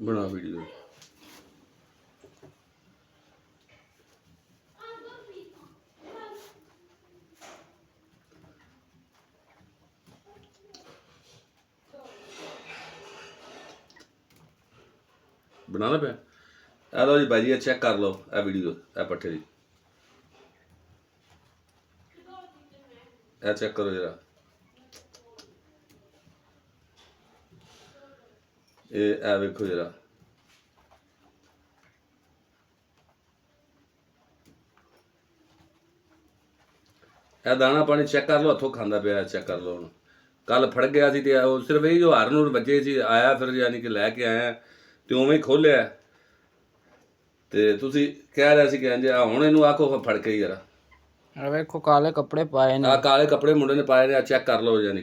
ਬਣਾ ਵੀਡੀਓ। ਬਣਾਉਣਾ ਪਿਆ। ਇਹ ਲਓ ਜੀ ਭਾਈ ਜੀ, ਇਹ ਚੈੱਕ ਕਰ ਲਓ ਇਹ ਵੀਡੀਓ, ਇਹ ਪੱਠੇ ਦੀ ਇਹ ਚੈੱਕ ਕਰੋ ਜਰਾ। ਇਹ ਵੇਖੋ ਜਰਾ, ਇਹ ਦਾਣਾ ਪਾਣੀ ਚੈੱਕ ਕਰ ਲਓ, ਹੱਥੋਂ ਖਾਂਦਾ ਪਿਆ, ਚੈੱਕ ਕਰ ਲਓ। ਹੁਣ ਕੱਲ ਫੜ ਗਿਆ ਸੀ ਤੇ ਉਹ ਸਿਰਫ ਇਹ ਜੋ ਹਾਰਨ ਵੱਜੇ ਸੀ ਆਇਆ, ਫਿਰ ਯਾਨੀ ਕਿ ਲੈ ਕੇ ਆਇਆ ਤੇ ਉਵੇਂ ਹੀ ਖੋਲਿਆ। ਤੇ ਤੁਸੀਂ ਕਹਿ ਰਹੇ ਸੀ ਕਿ ਇੰਝ ਹੁਣ ਇਹਨੂੰ ਆਖੋ ਫੜ ਕੇ ਯਾਰ। ਵੇਖੋ ਕਾਲੇ ਕੱਪੜੇ ਪਾਏ ਨੇ, ਆ ਕਾਲੇ ਕੱਪੜੇ ਮੁੰਡੇ ਨੇ ਪਾਏ ਨੇ, ਆ ਚੈੱਕ ਕਰ ਲਓ ਯਾਨੀ